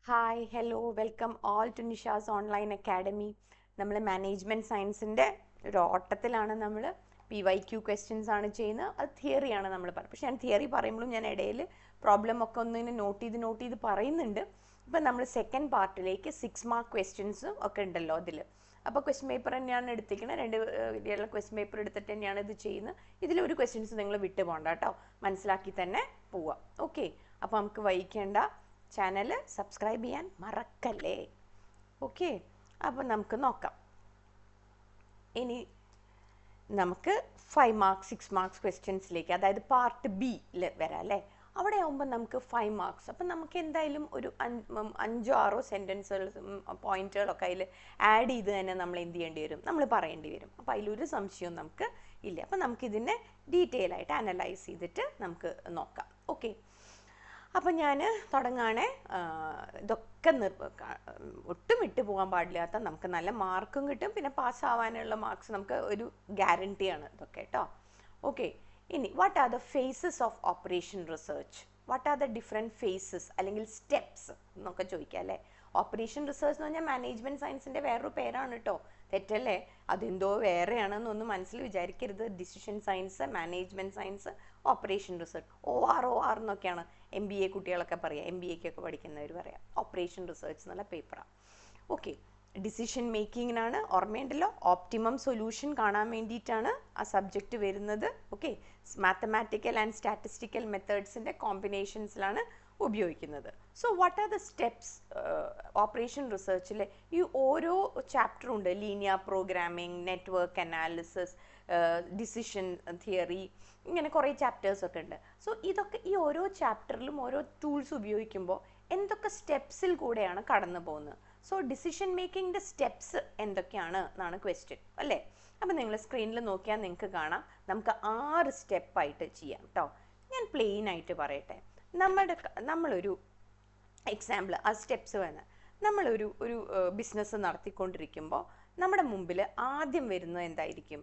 Hi hello welcome all to Nisha's online academy. നമ്മൾ management സയൻസിൻ്റെ ഒരു ഓട്ടത്തിലാണ്. നമ്മൾ PYQ ക്വസ്റ്റ്യൻസ് ആണ് ചെയ്യുന്നത്. അത് തിയറിയാണ് നമ്മൾ പറയുന്നത്. പക്ഷേ ഞാൻ തിയറി പറയുമ്പോഴും ഞാൻ ഇടയിൽ പ്രോബ്ലം ഒക്കെ ഒന്ന് നോട്ട് ചെയ്ത് പറയുന്നുണ്ട്. ഇപ്പം നമ്മൾ സെക്കൻഡ് പാർട്ടിലേക്ക് 6 മാർക്ക് ക്വസ്റ്റ്യൻസും ഒക്കെ ഉണ്ടല്ലോ അതിൽ. അപ്പോൾ ക്വസ്റ്റ്യൻ പേപ്പർ തന്നെയാണ് എടുത്തിരിക്കുന്നത്. 2 രീതിയിലുള്ള ക്വസ്റ്റ്യൻ പേപ്പർ എടുത്തിട്ട് തന്നെയാണ് ഇത് ചെയ്യുന്നത്. ഇതിലൊരു ക്വസ്റ്റ്യൻസ് നിങ്ങൾ വിട്ടു പോകണ്ട കേട്ടോ, മനസ്സിലാക്കി തന്നെ പോവാം. ഓക്കെ, അപ്പോൾ നമുക്ക് വൈകിക്കേണ്ട, ചാനൽ സബ്സ്ക്രൈബ് ചെയ്യാൻ മറക്കല്ലേ. ഓക്കെ, അപ്പോൾ നമുക്ക് നോക്കാം. ഇനി നമുക്ക് 5 മാർക്സ് 6 മാർക്സ് ക്വസ്റ്റ്യൻസിലേക്ക്, അതായത് പാർട്ട് ബിയിൽ വരാം അല്ലേ. അവിടെ ആകുമ്പോൾ നമുക്ക് 5 മാർക്സ്. അപ്പം നമുക്ക് എന്തായാലും ഒരു 5 6 സെൻറ്റൻസുകൾ പോയിന്റുകളൊക്കെ അതിൽ ആഡ് ചെയ്ത് തന്നെ നമ്മൾ എന്ത് ചെയ്യേണ്ടി വരും, നമ്മൾ പറയേണ്ടി വരും. അപ്പോൾ അതിലൊരു സംശയവും നമുക്ക് ഇല്ല. അപ്പം നമുക്കിതിനെ ഡീറ്റെയിൽ ആയിട്ട് അനലൈസ് ചെയ്തിട്ട് നമുക്ക് നോക്കാം. ഓക്കെ, അപ്പം ഞാൻ തുടങ്ങുകയാണെ. ഇതൊക്കെ ഒട്ടും വിട്ടു പോകാൻ പാടില്ലാത്ത, നമുക്ക് നല്ല മാർക്കും കിട്ടും, പിന്നെ പാസ്സാവാനുള്ള മാർക്സ് നമുക്ക് ഒരു ഗ്യാരണ്ടിയാണ് ഇതൊക്കെ കേട്ടോ. ഓക്കെ, ഇനി what are the phases of operation research, what are the different phases അല്ലെങ്കിൽ സ്റ്റെപ്സ് എന്നൊക്കെ ചോദിക്കാം അല്ലേ. ഓപ്പറേഷൻ റിസർച്ച് എന്ന് പറഞ്ഞാൽ മാനേജ്മെൻറ്റ് സയൻസിൻ്റെ വേറൊരു പേരാണ് കേട്ടോ. തെറ്റല്ലേ, അതെന്തോ വേറെയാണെന്നൊന്നും മനസ്സിൽ വിചാരിക്കരുത്. Decision science, management science, operation research, OR എന്നൊക്കെയാണ് MBA കുട്ടികളൊക്കെ പറയാം, MBAക്കൊക്കെ പഠിക്കുന്നവർ പറയാം. ഓപ്പറേഷൻ റിസർച്ച് എന്നുള്ള പേപ്പറാണ്. ഓക്കെ, ഡിസിഷൻ മേക്കിങ്ങിനാണ്, ഓർമ്മയുണ്ടല്ലോ. ഓപ്റ്റിമം സൊല്യൂഷൻ കാണാൻ വേണ്ടിയിട്ടാണ് ആ സബ്ജക്റ്റ് വരുന്നത്. ഓക്കെ, മാത്തമാറ്റിക്കൽ ആൻഡ് സ്റ്റാറ്റിസ്റ്റിക്കൽ മെത്തേഡ്സിൻ്റെ കോമ്പിനേഷൻസിലാണ് ഉപയോഗിക്കുന്നത്. So what are the steps operation റിസർച്ചിൽ? ഈ ഓരോ ചാപ്റ്ററും ഉണ്ട്. Linear programming, network analysis, decision theory, ഇങ്ങനെ കുറേ ചാപ്റ്റേഴ്സൊക്കെ ഉണ്ട്. സോ ഇതൊക്കെ, ഈ ഓരോ ചാപ്റ്ററിലും ഓരോ ടൂൾസ് ഉപയോഗിക്കുമ്പോൾ എന്തൊക്കെ സ്റ്റെപ്സിൽ കൂടെയാണ് കടന്നു പോകുന്നത്. സോ ഡിസിഷൻ മേക്കിങ്ങിൻ്റെ സ്റ്റെപ്സ് എന്തൊക്കെയാണ് എന്നാണ് ക്വസ്റ്റ്യൻ അല്ലേ. അപ്പം നിങ്ങൾ സ്ക്രീനിൽ നോക്കിയാൽ നിങ്ങൾക്ക് കാണാം, നമുക്ക് 6 സ്റ്റെപ്പായിട്ട് ചെയ്യാം കേട്ടോ. ഞാൻ പ്ലെയിൻ ആയിട്ട് പറയട്ടെ. നമ്മളൊരു എക്സാമ്പിൾ, ആ സ്റ്റെപ്സ് വേണം. നമ്മളൊരു ബിസിനസ് നടത്തിക്കൊണ്ടിരിക്കുമ്പോൾ നമ്മുടെ മുമ്പിൽ ആദ്യം വരുന്നത് എന്തായിരിക്കും?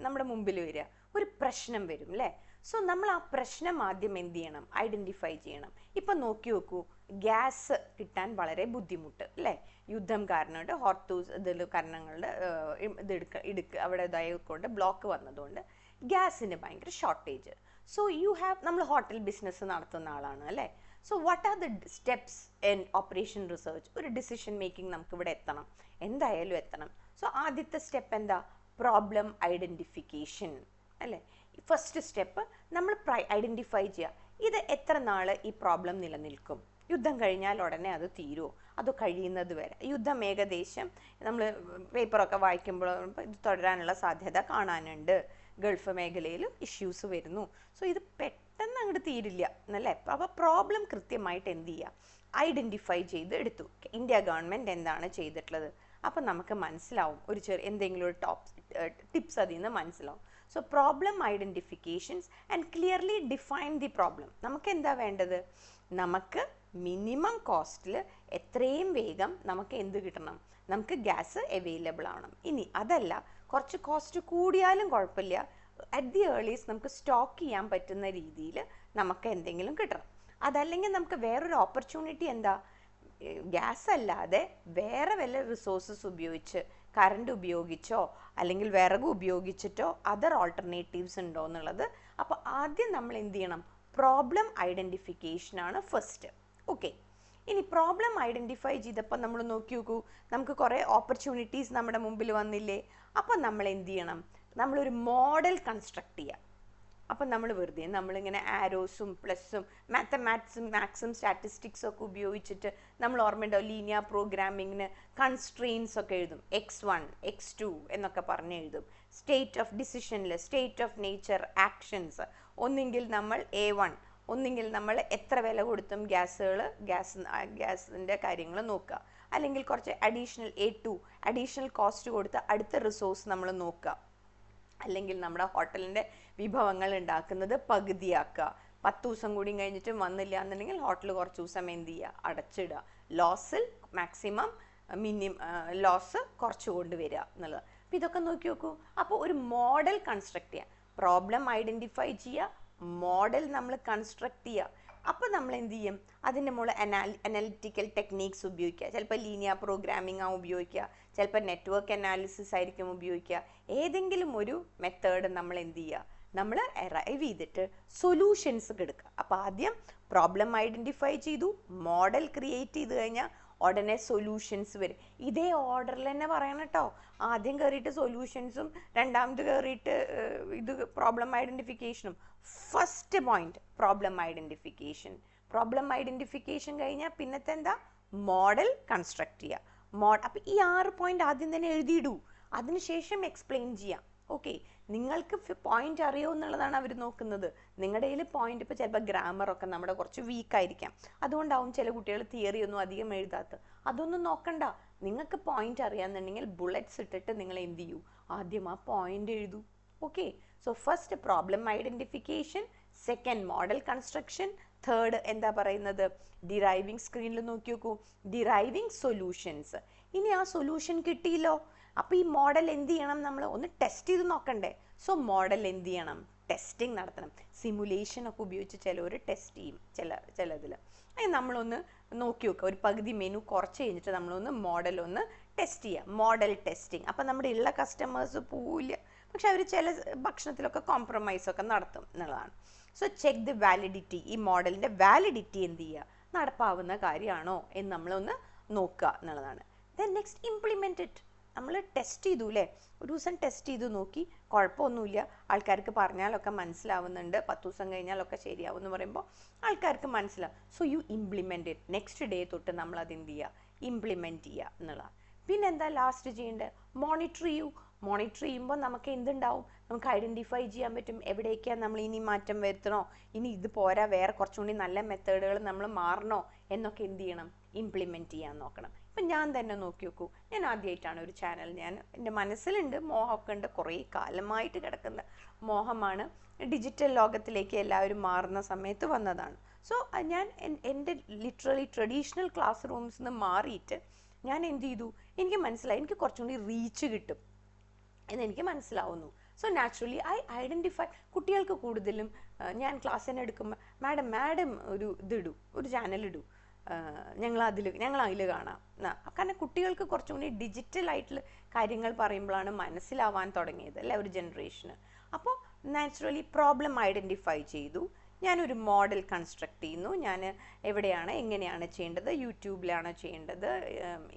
നമ്മുടെ മുമ്പിൽ വരിക ഒരു പ്രശ്നം വരും അല്ലേ. സോ നമ്മൾ ആ പ്രശ്നം ആദ്യം എന്ത് ചെയ്യണം? ഐഡൻറ്റിഫൈ ചെയ്യണം. ഇപ്പം നോക്കി നോക്കൂ, ഗ്യാസ് കിട്ടാൻ വളരെ ബുദ്ധിമുട്ട് അല്ലേ. യുദ്ധം കാരണമുണ്ട്, ഹോർത്തൂസ് ഇതിൽ കാരണങ്ങളുടെ അവിടെ ഇതായതുകൊണ്ട്, ബ്ലോക്ക് വന്നതുകൊണ്ട് ഗ്യാസിന് ഭയങ്കര ഷോർട്ടേജ്. സോ നമ്മൾ ഹോട്ടൽ ബിസിനസ് നടത്തുന്ന ആളാണ് അല്ലേ. So what are the steps in operation research? ഒരു ഡിസിഷൻ മേക്കിംഗ് നമുക്ക് ഇവിടെ എത്തണം, എന്തായാലും എത്തണം. സോ ആദ്യത്തെ സ്റ്റെപ്പ് എന്താ? പ്രോബ്ലം ഐഡൻറ്റിഫിക്കേഷൻ അല്ലേ. ഫസ്റ്റ് സ്റ്റെപ്പ് നമ്മൾ ഐഡൻറ്റിഫൈ ചെയ്യുക, ഇത് എത്ര നാൾ ഈ പ്രോബ്ലം നിലനിൽക്കും? യുദ്ധം കഴിഞ്ഞാൽ ഉടനെ അത് തീരുമോ, അത് കഴിയുന്നത് വരെ? യുദ്ധം ഏകദേശം നമ്മൾ പേപ്പറൊക്കെ വായിക്കുമ്പോൾ ഇത് തുടരാനുള്ള സാധ്യത കാണാനുണ്ട്. ഗൾഫ് മേഖലയിലും ഇഷ്യൂസ് വരുന്നു. സോ ഇത് പെട്ടെന്ന് അങ്ങോട്ട് തീരില്ല എന്നല്ലേ. അപ്പോൾ പ്രോബ്ലം കൃത്യമായിട്ട് എന്ത് ചെയ്യുക? ഐഡൻറ്റിഫൈ ചെയ്ത് എടുത്തു. ഇന്ത്യ ഗവൺമെൻറ് എന്താണ് ചെയ്തിട്ടുള്ളത്? അപ്പം നമുക്ക് മനസ്സിലാവും, ഒരു എന്തെങ്കിലും ഒരു ടിപ്സ് അതിൽ നിന്ന് മനസ്സിലാവും. So problem identifications and clearly define the problem. നമുക്ക് എന്താ വേണ്ടത്? നമുക്ക് മിനിമം കോസ്റ്റിൽ എത്രയും വേഗം നമുക്ക് എന്ത് കിട്ടണം? നമുക്ക് ഗ്യാസ് അവൈലബിൾ ആവണം. ഇനി അതല്ല, കുറച്ച് കോസ്റ്റ് കൂടിയാലും കുഴപ്പമില്ല, അറ്റ് ദി ഏർലിയസ്റ്റ് നമുക്ക് സ്റ്റോക്ക് ചെയ്യാൻ പറ്റുന്ന രീതിയിൽ നമുക്ക് എന്തെങ്കിലും കിട്ടണം. അതല്ലെങ്കിൽ നമുക്ക് വേറൊരു ഓപ്പർച്യൂണിറ്റി എന്താ? ഗ്യാസ് അല്ലാതെ വേറെ വല്ല റിസോഴ്സസ് ഉപയോഗിച്ച്, കറണ്ട് ഉപയോഗിച്ചോ അല്ലെങ്കിൽ വിറക് ഉപയോഗിച്ചിട്ടോ അതർ ഓൾട്ടർനേറ്റീവ്സ് ഉണ്ടോ എന്നുള്ളത്. അപ്പോൾ ആദ്യം നമ്മൾ എന്ത് ചെയ്യണം? പ്രോബ്ലം ഐഡൻറ്റിഫിക്കേഷൻ ആണ് ഫസ്റ്റ്. ഓക്കെ, ഇനി പ്രോബ്ലം ഐഡൻറ്റിഫൈ ചെയ്തപ്പോൾ നമ്മൾ നോക്കി നോക്കൂ, നമുക്ക് കുറേ ഓപ്പർച്യൂണിറ്റീസ് നമ്മുടെ മുമ്പിൽ വന്നില്ലേ. അപ്പം നമ്മൾ എന്ത് ചെയ്യണം? നമ്മളൊരു മോഡൽ കൺസ്ട്രക്ട് ചെയ്യുക. അപ്പം നമ്മൾ വെറുതെ നമ്മളിങ്ങനെ ആരോസും പ്ലസും മാക്സും സ്റ്റാറ്റിസ്റ്റിക്സും ഒക്കെ ഉപയോഗിച്ചിട്ട്, നമ്മൾ ഓർമ്മയുണ്ടോ, ലീനിയർ പ്രോഗ്രാമിങ്ങിന് കൺസ്ട്രെയിൻസ് ഒക്കെ എഴുതും. X1 X2 എന്നൊക്കെ പറഞ്ഞ് എഴുതും. സ്റ്റേറ്റ് ഓഫ് ഡിസിഷനിൽ സ്റ്റേറ്റ് ഓഫ് നേച്ചർ ആക്ഷൻസ്, ഒന്നെങ്കിൽ നമ്മൾ A1, ഒന്നെങ്കിൽ നമ്മൾ എത്ര വില കൊടുത്തും ഗ്യാസിൻ്റെ കാര്യങ്ങൾ നോക്കുക, അല്ലെങ്കിൽ കുറച്ച് അഡീഷണൽ A2 അഡീഷണൽ കോസ്റ്റ് കൊടുത്ത് അടുത്ത റിസോഴ്സ് നമ്മൾ നോക്കുക, അല്ലെങ്കിൽ നമ്മുടെ ഹോട്ടലിൻ്റെ വിഭവങ്ങൾ ഉണ്ടാക്കുന്നത് പകുതിയാക്കുക. 10 ദിവസം കൂടി കഴിഞ്ഞിട്ട് വന്നില്ല എന്നുണ്ടെങ്കിൽ ഹോട്ടൽ കുറച്ച് ദിവസം എന്ത് ചെയ്യുക? അടച്ചിടുക. ലോസിൽ മാക്സിമം ലോസ് കുറച്ച് കൊണ്ടുവരിക എന്നുള്ളത്. അപ്പോൾ ഇതൊക്കെ നോക്കി നോക്കൂ. അപ്പോൾ ഒരു മോഡൽ കൺസ്ട്രക്ട് ചെയ്യുക, പ്രോബ്ലം ഐഡൻറ്റിഫൈ ചെയ്യുക, മോഡൽ നമ്മൾ കൺസ്ട്രക്ട് ചെയ്യുക, അപ്പോൾ നമ്മൾ എന്ത് ചെയ്യും, അതിൻ്റെ മുകളിൽ അനാലിറ്റിക്കൽ ടെക്നീക്സ് ഉപയോഗിക്കുക. ചിലപ്പോൾ ലീനിയർ പ്രോഗ്രാമിംഗ് ആണ് ഉപയോഗിക്കുക, ചിലപ്പോൾ നെറ്റ്വർക്ക് അനാലിസിസ് ആയിരിക്കും ഉപയോഗിക്കുക. ഏതെങ്കിലും ഒരു മെത്തേഡ് നമ്മൾ എന്ത് ചെയ്യുക, നമ്മൾ അറൈവ് ചെയ്തിട്ട് സൊല്യൂഷൻസ് എടുക്കുക. അപ്പോൾ ആദ്യം പ്രോബ്ലം ഐഡൻറ്റിഫൈ ചെയ്തു, മോഡൽ ക്രിയേറ്റ് ചെയ്ത് കഴിഞ്ഞാൽ ഉടനെ സൊല്യൂഷൻസ് വരും. ഇതേ ഓർഡറിൽ തന്നെ പറയണം കേട്ടോ. ആദ്യം കയറിയിട്ട് സൊല്യൂഷൻസും രണ്ടാമത് കയറിയിട്ട് ഇത് പ്രോബ്ലം ഐഡൻറ്റിഫിക്കേഷനും. First point problem identification. Problem identification കഴിഞ്ഞാൽ പിന്നത്തെ എന്താ, മോഡൽ കൺസ്ട്രക്ട് ചെയ്യുക. അപ്പോൾ ഈ 6 പോയിന്റ് ആദ്യം തന്നെ എഴുതിയിടൂ, അതിനുശേഷം എക്സ്പ്ലെയിൻ ചെയ്യാം. ഓക്കെ, നിങ്ങൾക്ക് പോയിന്റ് അറിയോ എന്നുള്ളതാണ് അവർ നോക്കുന്നത്. നിങ്ങളുടെ കയ്യിൽ പോയിന്റ്, ഇപ്പോൾ ചിലപ്പോൾ ഗ്രാമറൊക്കെ നമ്മുടെ കുറച്ച് വീക്കായിരിക്കാം, അതുകൊണ്ടാവും ചില കുട്ടികൾ തിയറി ഒന്നും അധികം എഴുതാത്തത്. അതൊന്നും നോക്കണ്ട, നിങ്ങൾക്ക് പോയിന്റ് അറിയാമെന്നുണ്ടെങ്കിൽ ബുള്ളറ്റ്സ് ഇട്ടിട്ട് നിങ്ങൾ എന്ത് ചെയ്യൂ, ആദ്യം ആ പോയിന്റ് എഴുതൂ. Okay, so first problem identification, second model construction, third എന്താ പറയുന്നത്, ഡിറൈവിങ്. സ്ക്രീനിൽ നോക്കി നോക്കൂ, ഡിറൈവിങ് സൊല്യൂഷൻസ്. ഇനി ആ സൊല്യൂഷൻ കിട്ടിയില്ലോ, അപ്പോൾ ഈ മോഡൽ എന്ത് ചെയ്യണം, നമ്മൾ ഒന്ന് ടെസ്റ്റ് ചെയ്ത് നോക്കണ്ടേ. സോ മോഡൽ എന്ത് ചെയ്യണം, ടെസ്റ്റിംഗ് നടത്തണം. സിമുലേഷൻ ഒക്കെ ഉപയോഗിച്ച് ചിലവർ ടെസ്റ്റ് ചെയ്യും ചിലതിൽ. അതിന് നമ്മളൊന്ന് നോക്കി നോക്കുക, ഒരു പകുതി മെനു കുറച്ച് കഴിഞ്ഞിട്ട് നമ്മളൊന്ന് മോഡൽ ഒന്ന് ടെസ്റ്റ് ചെയ്യുക, മോഡൽ ടെസ്റ്റിംഗ്. അപ്പം നമ്മുടെ ഉള്ള കസ്റ്റമേഴ്സ് പോവില്ല, പക്ഷെ അവർ ചില ഭക്ഷണത്തിലൊക്കെ കോംപ്രമൈസ് ഒക്കെ നടത്തും എന്നുള്ളതാണ്. സോ ചെക്ക് ദി വാലിഡിറ്റി, ഈ മോഡലിൻ്റെ വാലിഡിറ്റി എന്ത് ചെയ്യുക, നടപ്പാവുന്ന കാര്യമാണോ എന്ന് നമ്മളൊന്ന് നോക്കുക എന്നുള്ളതാണ്. Then next implement it. നമ്മൾ ടെസ്റ്റ് ചെയ്തു അല്ലേ, ഒരു ദിവസം ടെസ്റ്റ് ചെയ്തു നോക്കി, കുഴപ്പമൊന്നുമില്ല, ആൾക്കാർക്ക് പറഞ്ഞാലൊക്കെ മനസ്സിലാവുന്നുണ്ട്, 10 ദിവസം കഴിഞ്ഞാലൊക്കെ ശരിയാവും എന്ന് പറയുമ്പോൾ ആൾക്കാർക്ക് മനസ്സിലാവും. So you implement it. Next day തൊട്ട് നമ്മൾ അത് എന്ത് ചെയ്യുക, ഇംപ്ലിമെൻറ്റ് ചെയ്യുക എന്നുള്ളതാണ്. പിന്നെന്താ ലാസ്റ്റ് ചെയ്യേണ്ടത്, മോണിറ്റർ ചെയ്യൂ. മോണിറ്റർ ചെയ്യുമ്പോൾ നമുക്ക് എന്തുണ്ടാവും, നമുക്ക് ഐഡൻറ്റിഫൈ ചെയ്യാൻ പറ്റും എവിടേക്കാണ് നമ്മൾ ഇനി മാറ്റം വരുത്തണോ, ഇനി ഇത് പോരാ, വേറെ കുറച്ചുകൂടി നല്ല മെത്തേഡുകൾ നമ്മൾ മാറണോ എന്നൊക്കെ എന്ത് ചെയ്യണം, ഇംപ്ലിമെൻറ്റ് ചെയ്യാൻ നോക്കണം. ഇപ്പം ഞാൻ തന്നെ നോക്കി നോക്കൂ, ഞാൻ ആദ്യമായിട്ടാണ് ഒരു ചാനൽ, എൻ്റെ മനസ്സിലുണ്ട്, മോഹമൊക്കെ ഉണ്ട്, കുറേ കാലമായിട്ട് കിടക്കുന്ന മോഹമാണ്. ഡിജിറ്റൽ ലോകത്തിലേക്ക് എല്ലാവരും മാറുന്ന സമയത്ത് വന്നതാണ്. സോ ഞാൻ എൻ്റെ ലിറ്ററലി ട്രഡീഷണൽ ക്ലാസ് റൂംസിൽ നിന്ന് മാറിയിട്ട് ഞാൻ എന്ത് ചെയ്തു, എനിക്ക് മനസ്സിലായി എനിക്ക് കുറച്ചും കൂടി റീച്ച് കിട്ടും എന്നെനിക്ക് മനസ്സിലാവുന്നു. So naturally I identify. കുട്ടികൾക്ക് കൂടുതലും ഞാൻ ക്ലാസ് തന്നെ എടുക്കുമ്പോൾ മാഡം ഒരു ഇതിടൂ, ഒരു ചാനലിടൂ, ഞങ്ങൾ അതിൽ കാണാം. കാരണം കുട്ടികൾക്ക് കുറച്ചും കൂടി ഡിജിറ്റലായിട്ടുള്ള കാര്യങ്ങൾ പറയുമ്പോഴാണ് മനസ്സിലാവാൻ തുടങ്ങിയത് അല്ലേ ഒരു ജനറേഷന്. അപ്പോൾ നാച്ചുറലി പ്രോബ്ലം ഐഡൻറ്റിഫൈ ചെയ്തു, ഞാനൊരു മോഡൽ കൺസ്ട്രക്ട് ചെയ്യുന്നു. ഞാൻ എവിടെയാണ് എങ്ങനെയാണ് ചെയ്യേണ്ടത്, യൂട്യൂബിലാണോ ചെയ്യേണ്ടത്,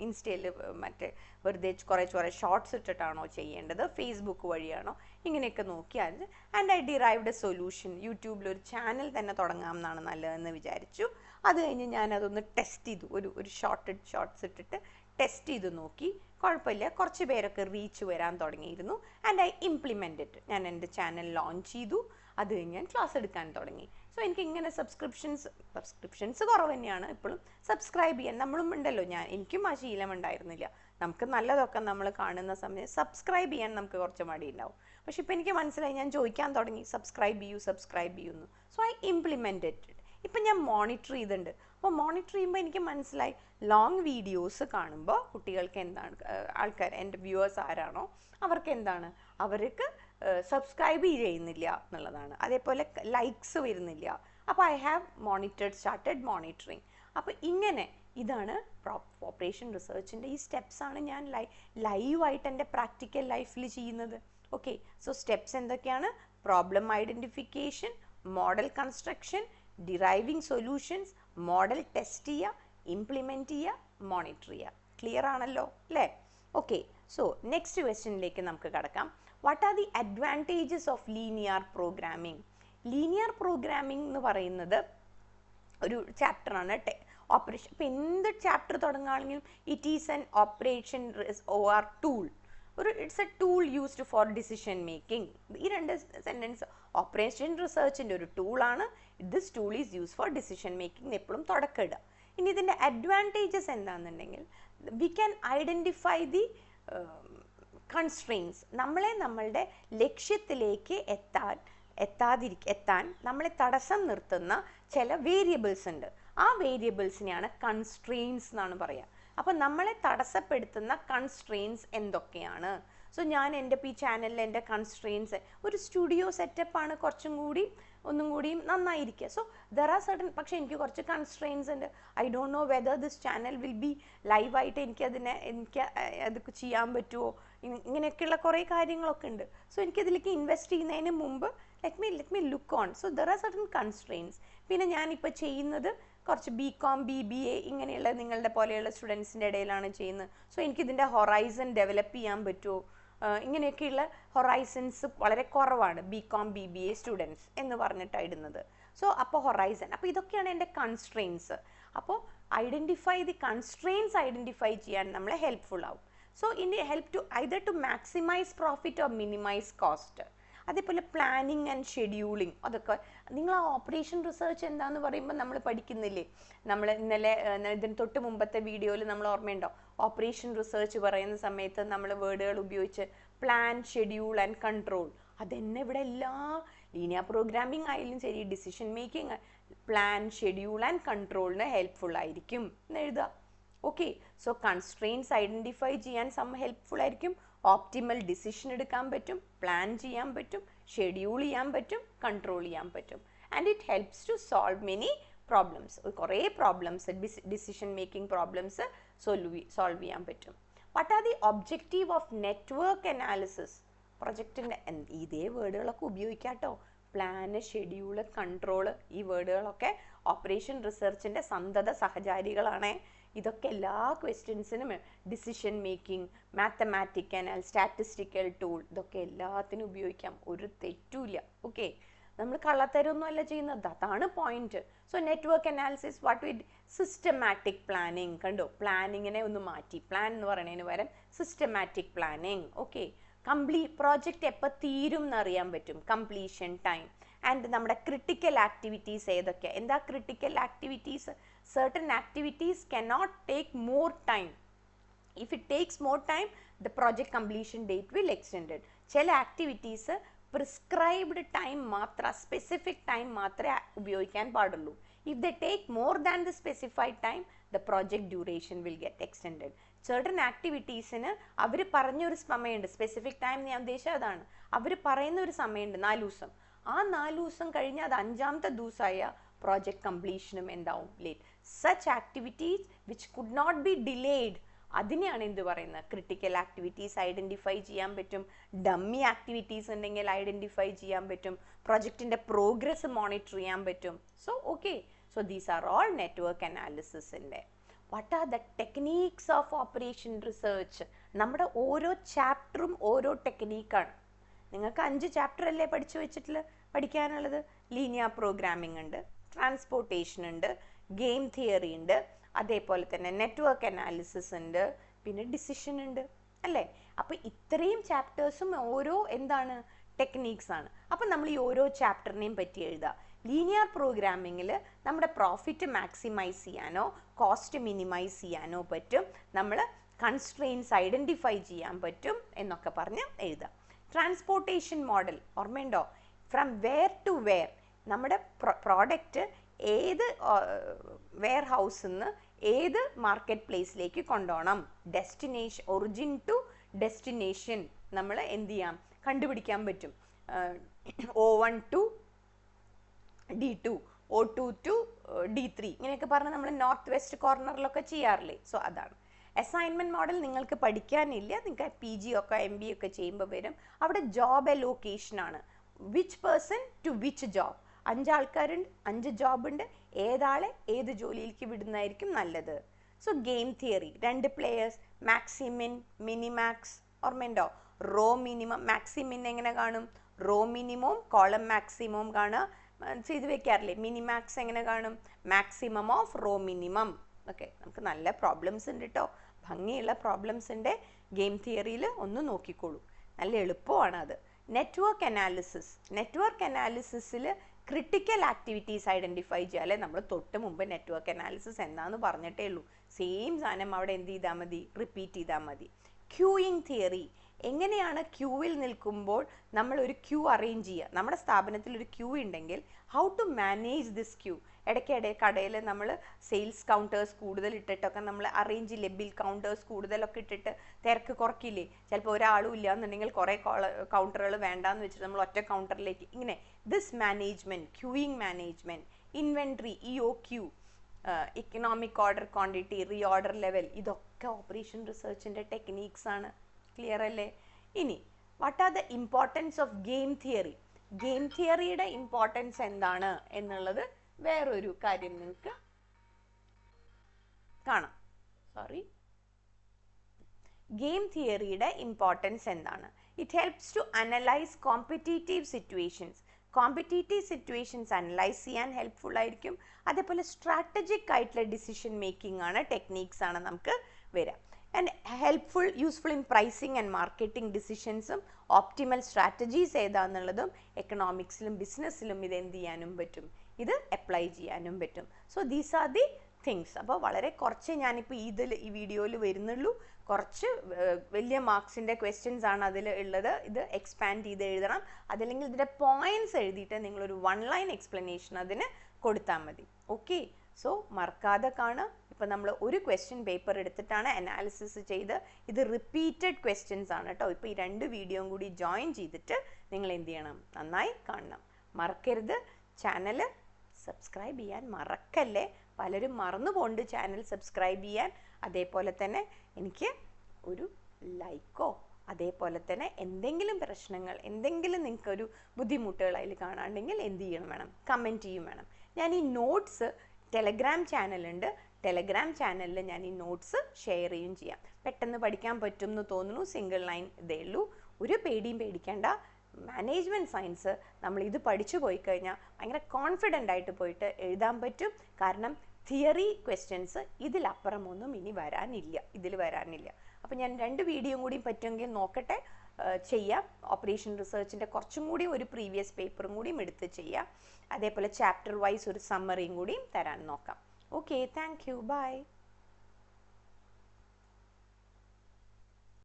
ഇൻസ്റ്റയിൽ മറ്റേ വെറുതെ കുറേ ഷോർട്സ് ഇട്ടിട്ടാണോ ചെയ്യേണ്ടത്, ഫേസ്ബുക്ക് വഴിയാണോ, ഇങ്ങനെയൊക്കെ നോക്കിയാൽ and I derived a solution. യൂട്യൂബിലൊരു ചാനൽ തന്നെ തുടങ്ങാം എന്നാണ് നല്ലതെന്ന് വിചാരിച്ചു. അത് കഴിഞ്ഞ് ഞാനതൊന്ന് ടെസ്റ്റ് ചെയ്തു, ഒരു ഷോർട്സ് ഇട്ടിട്ട് ടെസ്റ്റ് ചെയ്ത് നോക്കി, കുഴപ്പമില്ല, കുറച്ച് പേരൊക്കെ റീച്ച് വരാൻ തുടങ്ങിയിരുന്നു. And I implement it. ഞാൻ എൻ്റെ ചാനൽ ലോഞ്ച് ചെയ്തു, അത് കഴിഞ്ഞ് ഞാൻ ക്ലാസ് എടുക്കാൻ തുടങ്ങി. സോ എനിക്ക് ഇങ്ങനെ സബ്സ്ക്രിപ്ഷൻസ് കുറവ് തന്നെയാണ് ഇപ്പോഴും. സബ്സ്ക്രൈബ് ചെയ്യാൻ നമ്മളും ഉണ്ടല്ലോ, എനിക്കും ആ ശീലം ഉണ്ടായിരുന്നില്ല. നമുക്ക് നല്ലതൊക്കെ നമ്മൾ കാണുന്ന സമയത്ത് സബ്സ്ക്രൈബ് ചെയ്യാൻ നമുക്ക് കുറച്ച് മടി ഉണ്ടാവും. പക്ഷെ ഇപ്പം എനിക്ക് മനസ്സിലായി, ഞാൻ ചോദിക്കാൻ തുടങ്ങി സബ്സ്ക്രൈബ് ചെയ്യുന്നു. So I implement it. ഇപ്പം ഞാൻ മോണിറ്റർ ചെയ്തിട്ടുണ്ട്. അപ്പോൾ മോണിറ്റർ ചെയ്യുമ്പോൾ എനിക്ക് മനസ്സിലായി, ലോങ് വീഡിയോസ് കാണുമ്പോൾ കുട്ടികൾക്ക് എന്താണ്, ആൾക്കാർ എൻ്റെ വ്യൂവേഴ്സ് ആരാണോ അവർക്ക് എന്താണ്, അവർക്ക് സബ്സ്ക്രൈബ് ചെയ്യുന്നില്ല എന്നുള്ളതാണ്. അതേപോലെ ലൈക്സ് വരുന്നില്ല. അപ്പോൾ ഐ ഹാവ് സ്റ്റാർട്ടഡ് മോണിറ്ററിങ്. അപ്പോൾ ഇങ്ങനെ ഇതാണ് ഓപ്പറേഷൻ റിസർച്ചിൻ്റെ ഈ സ്റ്റെപ്സാണ് ഞാൻ ലൈവായിട്ട് എൻ്റെ പ്രാക്ടിക്കൽ ലൈഫിൽ ചെയ്യുന്നത്. ഓക്കെ, സോ സ്റ്റെപ്സ് എന്തൊക്കെയാണ്, problem identification, model construction, deriving solutions, model test ചെയ്യുക, ഇംപ്ലിമെൻറ്റ് ചെയ്യുക, മോണിറ്റർ ചെയ്യുക. ക്ലിയർ ആണല്ലോ അല്ലേ? ഓക്കെ, സോ നെക്സ്റ്റ് ക്വസ്റ്റ്യനിലേക്ക് നമുക്ക് കടക്കാം. What are the advantages of linear programming? Linear programming എന്ന് പറയുന്നത് ഒരു ചാപ്റ്ററാണ്, ഓപ്പറേഷൻ. ഇപ്പം എന്ത് ചാപ്റ്റർ തുടങ്ങുകയാണെങ്കിലും it is an operation or tool. It's a tool used for decision making. ഈ രണ്ട് സെൻറ്റൻസ് ഓപ്പറേഷൻ റിസർച്ചിൻ്റെ ഒരു ടൂളാണ്. This tool is use for decision making എപ്പോഴും തുടക്കമിടുക. ഇനി ഇതിൻ്റെ അഡ്വാൻറ്റേജസ് എന്താണെന്നുണ്ടെങ്കിൽ we can identify the constraints. നമ്മളുടെ ലക്ഷ്യത്തിലേക്ക് എത്താൻ നമ്മളെ തടസ്സം നിർത്തുന്ന ചില വേരിയബിൾസ് ഉണ്ട്. ആ വേരിയബിൾസിനെയാണ് കൺസ്ട്രെയിൻസ് എന്നാണ് പറയുക. അപ്പോൾ നമ്മളെ തടസ്സപ്പെടുത്തുന്ന കൺസ്ട്രെയിൻസ് എന്തൊക്കെയാണ്? സോ ഞാൻ എൻ്റെ ഈ ചാനലിൽ എൻ്റെ കൺസ്ട്രെയിൻസ് ഒരു സ്റ്റുഡിയോ സെറ്റപ്പാണ് കുറച്ചും കൂടി ഒന്നും കൂടിയും നന്നായിരിക്കുക. സോ ദർ ആർ സർട്ടൻ, പക്ഷേ എനിക്ക് കുറച്ച് കൺസ്ട്രെയിൻസ് ഉണ്ട്. I don't know whether this channel will be ലൈവായിട്ട് എനിക്ക് അത് ചെയ്യാൻ പറ്റുമോ, ഇങ്ങനെയൊക്കെയുള്ള കുറേ കാര്യങ്ങളൊക്കെ ഉണ്ട്. സോ എനിക്കതിലേക്ക് ഇൻവെസ്റ്റ് ചെയ്യുന്നതിന് മുമ്പ് let me look on. So there are certain constraints. പിന്നെ ഞാനിപ്പോൾ ചെയ്യുന്നത് കുറച്ച് BCom BBA ഇങ്ങനെയുള്ള നിങ്ങളുടെ പോലെയുള്ള സ്റ്റുഡൻസിൻ്റെ ഇടയിലാണ് ചെയ്യുന്നത്. സോ എനിക്കിതിൻ്റെ ഹൊറൈസൺ ഡെവലപ്പ് ചെയ്യാൻ പറ്റുമോ, ഇങ്ങനെയൊക്കെയുള്ള ഹൊറൈസൺസ് വളരെ കുറവാണ് BCom BBA സ്റ്റുഡൻസ് എന്ന് പറഞ്ഞിട്ടാണ് ഇടുന്നത്. സോ അപ്പോൾ ഹൊറൈസൺ, അപ്പോൾ ഇതൊക്കെയാണ് എൻ്റെ കൺസ്ട്രെയിൻസ്. അപ്പോൾ ഐഡൻറ്റിഫൈ ദി കൺസ്ട്രെയിൻസ് ഐഡൻറ്റിഫൈ ചെയ്യാൻ നമ്മളെ ഹെൽപ്ഫുൾ ആവും. സോ ഇനി help to either to maximise profit or minimise cost. അതേപോലെ പ്ലാനിങ് ആൻഡ് ഷെഡ്യൂളിങ്, അതൊക്കെ നിങ്ങൾ ആ ഓപ്പറേഷൻ റിസർച്ച് എന്താണെന്ന് പറയുമ്പോൾ നമ്മൾ പഠിക്കുന്നില്ലേ, നമ്മൾ ഇന്നലെ ഇതിന് തൊട്ട് മുമ്പത്തെ വീഡിയോയിൽ നമ്മൾ ഓർമ്മയുണ്ടോ, ഓപ്പറേഷൻ റിസർച്ച് പറയുന്ന സമയത്ത് നമ്മൾ വേർഡുകൾ ഉപയോഗിച്ച് പ്ലാൻ, ഷെഡ്യൂൾ ആൻഡ് കൺട്രോൾ. അതെന്നെ ഇവിടെ എല്ലാ ലീനിയർ പ്രോഗ്രാമിംഗ് ആയാലും ശരി, decision making, plan, schedule and കൺട്രോളിന് ഹെൽപ്ഫുൾ ആയിരിക്കും എന്ന് എഴുതുക. ഓക്കെ, സോ കൺസ്ട്രെയിൻസ് ഐഡൻറ്റിഫൈ ചെയ്യാൻ ഹെൽപ്ഫുൾ ആയിരിക്കും, ഓപ്റ്റിമൽ ഡിസിഷൻ എടുക്കാൻ പറ്റും, പ്ലാൻ ചെയ്യാൻ പറ്റും, ഷെഡ്യൂൾ ചെയ്യാൻ പറ്റും, കൺട്രോൾ ചെയ്യാൻ പറ്റും. And it helps to solve many problems. കുറേ problems, decision making problems solve ചെയ്യാൻ പറ്റും. What are the objective of network analysis? പ്രൊജക്റ്റിൻ്റെ ഇതേ വേർഡുകളൊക്കെ ഉപയോഗിക്കാം കേട്ടോ. പ്ലാന്, ഷെഡ്യൂള്, കൺട്രോള്, ഈ വേർഡുകളൊക്കെ ഓപ്പറേഷൻ റിസർച്ചിൻ്റെ സന്തത സഹചാരികളാണ്. ഇതൊക്കെ എല്ലാ ക്വസ്റ്റ്യൻസിനും, decision making, mathematical, statistical tool, ഇതൊക്കെ എല്ലാത്തിനും ഉപയോഗിക്കാം, ഒരു തെറ്റുമില്ല. ഓക്കെ, നമ്മൾ കള്ളത്തരമൊന്നും അല്ല ചെയ്യുന്നത്, അതാണ് point. So network analysis, what with systematic planning. കണ്ടോ, പ്ലാനിങ്ങിനെ ഒന്ന് മാറ്റി, പ്ലാൻ എന്ന് പറയുന്നതിന് പകരം സിസ്റ്റമാറ്റിക് പ്ലാനിങ്. ഓക്കെ, പ്രോജക്റ്റ് എപ്പോൾ തീരും എന്നറിയാൻ പറ്റും, കംപ്ലീഷൻ ടൈം. ആൻഡ് നമ്മുടെ ക്രിട്ടിക്കൽ ആക്ടിവിറ്റീസ് ഏതൊക്കെയാണ്? എന്താ critical activities? certain activities cannot take more time. If it takes more time, the project completion date will extended. ചില ആക്ടിവിറ്റീസ് പ്രിസ്ക്രൈബ്ഡ് ടൈം മാത്രം, specific time മാത്രമേ ഉപയോഗിക്കാൻ പാടുള്ളൂ. If they take more than the specified time, the project duration will get extended. certain activitiesന് അവർ പറഞ്ഞൊരു സമയമുണ്ട്, specific time ഞാൻ ഉദ്ദേശിച്ചത് അതാണ്. അവർ പറയുന്ന ഒരു സമയമുണ്ട്, 4 ദിവസം. ആ 4 ദിവസം കഴിഞ്ഞ് അത് 5ാമത്തെ ദിവസമായ project completionും എന്താവും, late. such activities which could not be delayed, അതിനെയാണ് എന്ത് പറയുന്നത്, ക്രിട്ടിക്കൽ ആക്ടിവിറ്റീസ് ഐഡൻറ്റിഫൈ ചെയ്യാൻ പറ്റും. ഡമ്മി ആക്ടിവിറ്റീസ് ഉണ്ടെങ്കിൽ ഐഡൻറ്റിഫൈ ചെയ്യാൻ പറ്റും. പ്രൊജക്റ്റിൻ്റെ പ്രോഗ്രസ് മോണിറ്റർ ചെയ്യാൻ പറ്റും. So okay, so these are all network അനാലിസിസിൻ്റെ. What are the techniques of operation research? നമ്മുടെ ഓരോ ചാപ്റ്ററും ഓരോ ടെക്നീക്കാണ്. നിങ്ങൾക്ക് 5 ചാപ്റ്റർ അല്ലേ പഠിക്കാനുള്ളത്. ലീനിയർ പ്രോഗ്രാമിംഗ് ഉണ്ട്, ട്രാൻസ്പോർട്ടേഷൻ ഉണ്ട്, ഗെയിം തിയറി ഉണ്ട്, അതേപോലെ തന്നെ നെറ്റ്വർക്ക് അനാലിസിസ് ഉണ്ട്, പിന്നെ ഡിസിഷൻ ഉണ്ട് അല്ലേ. അപ്പോൾ ഇത്രയും ചാപ്റ്റേഴ്സും ഓരോ എന്താണ്, ടെക്നീക്സ് ആണ്. അപ്പം നമ്മൾ ഈ ഓരോ ചാപ്റ്ററിനെയും പറ്റി എഴുതുക. ലീനിയർ പ്രോഗ്രാമിങ്ങിൽ നമ്മുടെ പ്രോഫിറ്റ് മാക്സിമൈസ് ചെയ്യാനോ കോസ്റ്റ് മിനിമൈസ് ചെയ്യാനോ പറ്റും, നമ്മൾ കൺസ്ട്രെയിൻസ് ഐഡൻറ്റിഫൈ ചെയ്യാൻ പറ്റും എന്നൊക്കെ പറഞ്ഞ് എഴുതുക. ട്രാൻസ്പോർട്ടേഷൻ മോഡൽ ഓർമ്മയുണ്ടോ? ഫ്രം വെയർ ടു വെയർ, നമ്മുടെ പ്രോഡക്റ്റ് ഏത് വെയർ ഹൗസിൽ നിന്ന് ഏത് മാർക്കറ്റ് പ്ലേസിലേക്ക് കൊണ്ടുപോകണം, ഡെസ്റ്റിനേഷൻ, ഒറിജിൻ ടു ഡെസ്റ്റിനേഷൻ നമ്മൾ എന്ത് ചെയ്യാം, കണ്ടുപിടിക്കാൻ പറ്റും. O1 to D2, O2 to D3 ഇങ്ങനെയൊക്കെ പറഞ്ഞ് നമ്മൾ നോർത്ത് വെസ്റ്റ് കോർണറിലൊക്കെ ചെയ്യാറില്ലേ. സോ അതാണ് അസൈൻമെൻറ്റ് മോഡൽ. നിങ്ങൾക്ക് പഠിക്കാനില്ല, നിങ്ങൾക്ക് PG ഒക്കെ MBA ഒക്കെ ചെയ്യുമ്പോൾ വരും. അവിടെ ജോബ് ലൊക്കേഷനാണ്, which person to which job. 5 ആൾക്കാരുണ്ട്, 5 ജോബ് ഉണ്ട്, ഏതാളെ ഏത് ജോലിയിലേക്ക് വിടുന്നതായിരിക്കും നല്ലത്. So game theory, 2 players, Maximin, minimax ഓർമ്മയുണ്ടോ? റോ മിനിമം, മാക്സിമിൻ എങ്ങനെ കാണും, റോ മിനിമം കോളം മാക്സിമം കാണുക, ചെയ്ത് വെക്കാറില്ലേ. മിനിമാക്സ് എങ്ങനെ കാണും, maximum of row minimum. Okay, നമുക്ക് നല്ല പ്രോബ്ലംസ് ഉണ്ട് കേട്ടോ, ഭംഗിയുള്ള പ്രോബ്ലംസ് ഉണ്ട്. ഗെയിം തിയറിയിൽ ഒന്ന് നോക്കിക്കോളൂ, നല്ല എളുപ്പമാണ് അത്. നെറ്റ്വർക്ക് അനാലിസിസ്, നെറ്റ്വർക്ക് അനാലിസിസിൽ ക്രിട്ടിക്കൽ ആക്ടിവിറ്റീസ് ഐഡൻറ്റിഫൈ ചെയ്യാല്ലേ. നമ്മൾ തൊട്ട് മുമ്പ് നെറ്റ്വർക്ക് അനാലിസിസ് എന്താണെന്ന് പറഞ്ഞിട്ടേ ഉള്ളൂ. സെയിം സാധനം അവിടെ എന്ത് ചെയ്താൽ മതി, റിപ്പീറ്റ് ചെയ്താൽ മതി. ക്യൂയിങ് തിയറി, എങ്ങനെയാണ് ക്യൂവിൽ നിൽക്കുമ്പോൾ നമ്മൾ ഒരു ക്യൂ അറേഞ്ച് ചെയ്യുക, നമ്മുടെ സ്ഥാപനത്തിൽ ഒരു ക്യൂ ഉണ്ടെങ്കിൽ how to manage this queue. ഇടയ്ക്കിടെ കടയിൽ നമ്മൾ സെയിൽസ് കൗണ്ടേഴ്സ് കൂടുതൽ ഇട്ടിട്ടൊക്കെ നമ്മൾ അറേഞ്ച് ചെയ്യില്ലേ, ബിൽ കൗണ്ടേഴ്സ് കൂടുതലൊക്കെ ഇട്ടിട്ട് തിരക്ക് കുറയ്ക്കില്ലേ. ചിലപ്പോൾ ഒരാളും ഇല്ല എന്നുണ്ടെങ്കിൽ കുറേ കൗണ്ടറുകൾ വേണ്ടാന്ന് വെച്ചിട്ട് നമ്മൾ ഒറ്റ കൗണ്ടറിലേക്ക് ഇങ്ങനെ. This management, queuing management, inventory, EOQ, economic order quantity, reorder level, ഇതൊക്കെ ഓപ്പറേഷൻ റിസർച്ചിൻ്റെ ടെക്നീക്സ് ആണ്. ക്ലിയർ അല്ലേ? ഇനി what are the importance of game theory. Game തിയറിയുടെ ഇമ്പോർട്ടൻസ് എന്താണ് എന്നുള്ളത് വേറൊരു കാര്യം നിങ്ങൾക്ക് കാണാം. സോറി, ഗെയിം തിയറിയുടെ ഇമ്പോർട്ടൻസ് എന്താണ്? It helps to analyse competitive situations. Competitive situations analyse ചെയ്യാൻ ഹെൽപ്ഫുൾ ആയിരിക്കും. അതേപോലെ സ്ട്രാറ്റജിക് ആയിട്ടുള്ള ഡിസിഷൻ മേക്കിംഗ് ആണ്, ടെക്നീക്സ് ആണ് നമുക്ക് വരിക. And helpful, useful in pricing and marketing ഡിസിഷൻസും ഓപ്റ്റിമൽ സ്ട്രാറ്റജീസ് ഏതാണെന്നുള്ളതും എക്കണോമിക്സിലും ബിസിനസ്സിലും ഇത് എന്ത് ചെയ്യാനും പറ്റും, ഇത് അപ്ലൈ ചെയ്യാനും പറ്റും. So these are the things. അപ്പോൾ വളരെ കുറച്ച് ഞാനിപ്പോൾ ഈ വീഡിയോയിൽ വരുന്നുള്ളൂ. കുറച്ച് വലിയ മാർക്സിൻ്റെ ക്വസ്റ്റ്യൻസ് ആണ് അതിൽ ഉള്ളത്. ഇത് എക്സ്പാൻഡ് ചെയ്ത് എഴുതണം. അതല്ലെങ്കിൽ ഇതിൻ്റെ പോയിന്റ്സ് എഴുതിയിട്ട് നിങ്ങളൊരു 1 ലൈൻ എക്സ്പ്ലനേഷൻ അതിന് കൊടുത്താൽ മതി. ഓക്കെ, സോ മറക്കാതെ കാണുക. ഇപ്പം നമ്മൾ ഒരു ക്വസ്റ്റ്യൻ പേപ്പർ എടുത്തിട്ടാണ് അനാലിസിസ് ചെയ്ത്, ഇത് റിപ്പീറ്റഡ് ക്വസ്റ്റ്യൻസ് ആണ് കേട്ടോ. ഇപ്പോൾ ഈ 2 വീഡിയോയും കൂടി ജോയിൻ ചെയ്തിട്ട് നിങ്ങൾ എന്ത് ചെയ്യണം, നന്നായി കാണണം. മറക്കരുത്, ചാനൽ സബ്സ്ക്രൈബ് ചെയ്യാൻ മറക്കല്ലേ. പലരും മറന്നു പോണ്ട് ചാനൽ സബ്സ്ക്രൈബ് ചെയ്യാൻ. അതേപോലെ തന്നെ എനിക്ക് ഒരു ലൈക്കോ, അതേപോലെ തന്നെ എന്തെങ്കിലും പ്രശ്നങ്ങൾ, എന്തെങ്കിലും നിങ്ങൾക്കൊരു ബുദ്ധിമുട്ടുകൾ അതിൽ കാണാണ്ടെങ്കിൽ എന്ത് ചെയ്യണം വേണം, കമൻറ്റ് ചെയ്യും വേണം. ഞാൻ ഈ നോട്ട്സ് ടെലഗ്രാം ചാനലുണ്ട്, ടെലഗ്രാം ചാനലിൽ ഞാൻ ഈ നോട്ട്സ് ഷെയർ ചെയ്യും ചെയ്യാം. പെട്ടെന്ന് പഠിക്കാൻ പറ്റും എന്ന് തോന്നുന്നു. സിംഗിൾ ലൈൻ ഇതേ ഉള്ളൂ. ഒരു പേടിയും പേടിക്കേണ്ട. മാനേജ്മെൻറ്റ് സയൻസ് നമ്മൾ ഇത് പഠിച്ചു പോയി കഴിഞ്ഞാൽ ഭയങ്കര കോൺഫിഡൻ്റ് ആയിട്ട് പോയിട്ട് എഴുതാൻ പറ്റും. കാരണം തിയറി ക്വസ്റ്റ്യൻസ് ഇതിലപ്പുറമൊന്നും ഇനി വരാനില്ല, ഇതിൽ വരാനില്ല. അപ്പോൾ ഞാൻ 2 വീഡിയോയും കൂടി പറ്റുമെങ്കിൽ നോക്കട്ടെ, ചെയ്യാം. ഓപ്പറേഷൻ റിസർച്ചിൻ്റെ കുറച്ചും കൂടി ഒരു പ്രീവിയസ് പേപ്പറും കൂടിയും എടുത്ത് ചെയ്യാം. അതേപോലെ ചാപ്റ്റർ വൈസ് ഒരു സമ്മറിയും കൂടിയും തരാൻ നോക്കാം. Okay, thank you, by.